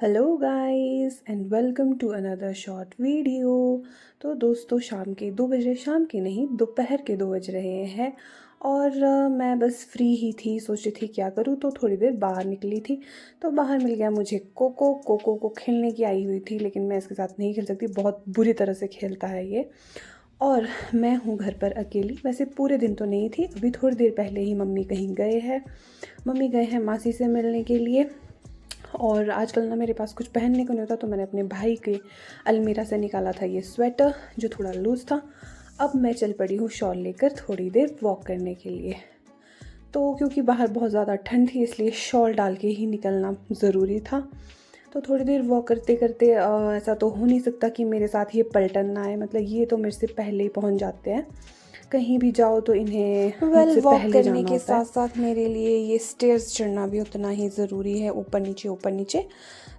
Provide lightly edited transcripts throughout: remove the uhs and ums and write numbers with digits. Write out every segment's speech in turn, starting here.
Hello guys and welcome to another short video. तो दोस्तों शाम के 2 बज रहे, शाम के नहीं दोपहर के 2 बज रहे हैं और मैं बस फ्री ही थी, सोच रही थी क्या करूँ, तो थोड़ी देर बाहर निकली थी। तो बाहर मिल गया मुझे कोको। कोको को खेलने की आई हुई थी, लेकिन मैं इसके साथ नहीं खेल सकती, बहुत बुरी तरह से खेलता है ये। और मैं हूँ घर पर अकेली। वैसे पूरे दिन तो नहीं थी, अभी थोड़ी देर पहले ही मम्मी कहीं गए हैं। मम्मी गए हैं मासी से मिलने के लिए। और आजकल ना मेरे पास कुछ पहनने को नहीं होता, तो मैंने अपने भाई के अलमीरा से निकाला था ये स्वेटर जो थोड़ा लूज़ था। अब मैं चल पड़ी हूँ शॉल लेकर थोड़ी देर वॉक करने के लिए। तो क्योंकि बाहर बहुत ज़्यादा ठंड थी, इसलिए शॉल डाल के ही निकलना ज़रूरी था। तो थोड़ी देर वॉक करते करते ऐसा तो हो नहीं सकता कि मेरे साथ ये पलटन ना आए, मतलब ये तो मेरे से पहले ही पहुँच जाते हैं। कहीं भी जाओ तो इन्हें मुझसे वॉक पहले करने जाना के होता है। साथ साथ मेरे लिए ये स्टेयर्स चढ़ना भी उतना ही ज़रूरी है, ऊपर नीचे ऊपर नीचे।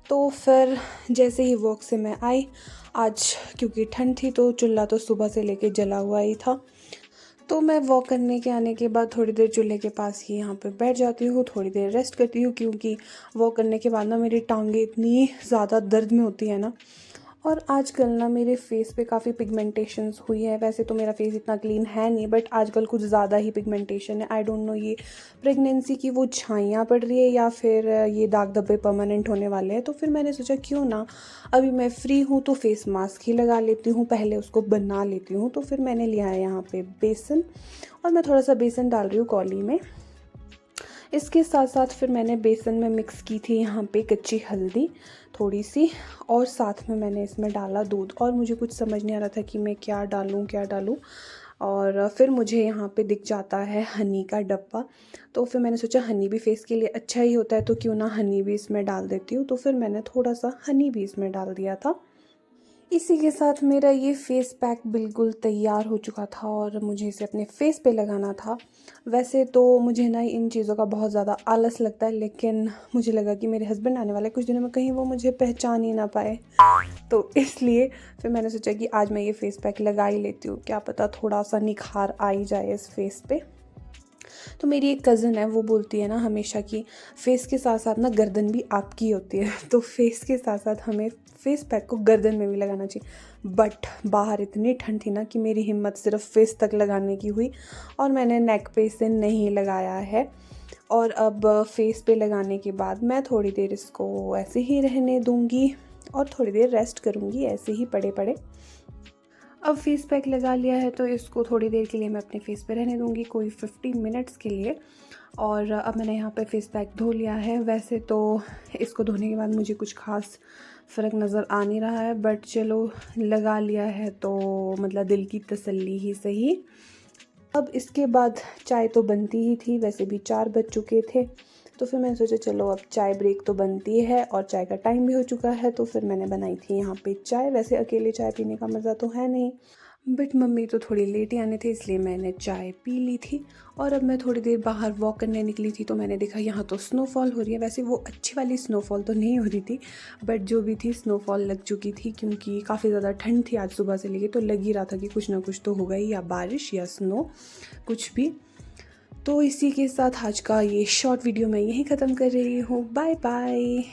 तो फिर जैसे ही वॉक से मैं आई, आज क्योंकि ठंड थी तो चूल्हा तो सुबह से लेके जला हुआ ही था। तो मैं वॉक करने के आने के बाद थोड़ी देर चूल्हे के पास ही यहाँ पे बैठ जाती हूँ, थोड़ी देर रेस्ट करती हूँ, क्योंकि वॉक करने के बाद ना मेरी टांगें इतनी ज़्यादा दर्द में होती है ना। और आजकल ना मेरे फेस पे काफ़ी पिगमेंटेशंस हुई है। वैसे तो मेरा फेस इतना क्लीन है नहीं, बट आजकल कुछ ज़्यादा ही पिगमेंटेशन है। आई डोंट नो ये प्रेगनेंसी की वो छाइयाँ पड़ रही है या फिर ये दाग धब्बे परमानेंट होने वाले हैं। तो फिर मैंने सोचा क्यों ना, अभी मैं फ्री हूँ तो फेस मास्क ही लगा लेती हूँ, पहले उसको बना लेती हूँ। तो फिर मैंने लिया है यहाँ पे बेसन, और मैं थोड़ा सा बेसन डाल रही हूँ कौली में। इसके साथ साथ फिर मैंने बेसन में मिक्स की थी यहाँ पे कच्ची हल्दी थोड़ी सी, और साथ में मैंने इसमें डाला दूध। और मुझे कुछ समझ नहीं आ रहा था कि मैं क्या डालूँ। और फिर मुझे यहाँ पे दिख जाता है हनी का डब्बा। तो फिर मैंने सोचा हनी भी फेस के लिए अच्छा ही होता है, तो क्यों ना हनी भी इसमें डाल देती हूँ। तो फिर मैंने थोड़ा सा हनी भी इसमें डाल दिया था। इसी के साथ मेरा ये फेस पैक बिल्कुल तैयार हो चुका था और मुझे इसे अपने फेस पे लगाना था। वैसे तो मुझे ना इन चीज़ों का बहुत ज़्यादा आलस लगता है, लेकिन मुझे लगा कि मेरे हस्बैंड आने वाले कुछ दिनों में, कहीं वो मुझे पहचान ही ना पाए। तो इसलिए फिर मैंने सोचा कि आज मैं ये फेस पैक लगा ही लेती हूँ, क्या पता थोड़ा सा निखार आ ही जाए इस फेस पे। तो मेरी एक कज़न है, वो बोलती है ना हमेशा कि फ़ेस के साथ साथ ना गर्दन भी आपकी होती है। तो फेस के साथ साथ हमें फेस पैक को गर्दन में भी लगाना चाहिए। बट बाहर इतनी ठंड थी ना कि मेरी हिम्मत सिर्फ फेस तक लगाने की हुई, और मैंने नेक पे इसे नहीं लगाया है। और अब फेस पे लगाने के बाद मैं थोड़ी देर इसको ऐसे ही रहने दूँगी और थोड़ी देर रेस्ट करूँगी ऐसे ही पड़े पड़े। अब फेस पैक लगा लिया है तो इसको थोड़ी देर के लिए मैं अपने फेस पे रहने दूँगी, कोई 15 मिनट्स के लिए। और अब मैंने यहाँ पे फेस पैक धो लिया है। वैसे तो इसको धोने के बाद मुझे कुछ ख़ास फ़र्क नज़र आ नहीं रहा है, बट चलो लगा लिया है तो मतलब दिल की तसल्ली ही सही। अब इसके बाद चाय तो बनती ही थी, वैसे भी 4 बज चुके थे। तो फिर मैंने सोचा चलो अब चाय ब्रेक तो बनती है और चाय का टाइम भी हो चुका है। तो फिर मैंने बनाई थी यहाँ पे चाय। वैसे अकेले चाय पीने का मज़ा तो है नहीं, बट मम्मी तो थोड़ी लेट ही आने थे, इसलिए मैंने चाय पी ली थी। और अब मैं थोड़ी देर बाहर वॉक करने निकली थी, तो मैंने देखा यहाँ तो स्नोफॉल हो रही है। वैसे वो अच्छी वाली स्नोफॉल तो नहीं हो रही थी, बट जो भी थी स्नोफॉल लग चुकी थी, क्योंकि काफ़ी ज़्यादा ठंड थी आज सुबह से लेके। तो लग ही रहा था कि कुछ ना कुछ तो होगा ही, या बारिश या स्नो, कुछ भी। तो इसी के साथ आज का ये शॉर्ट वीडियो मैं यहीं ख़त्म कर रही हूँ। Bye bye.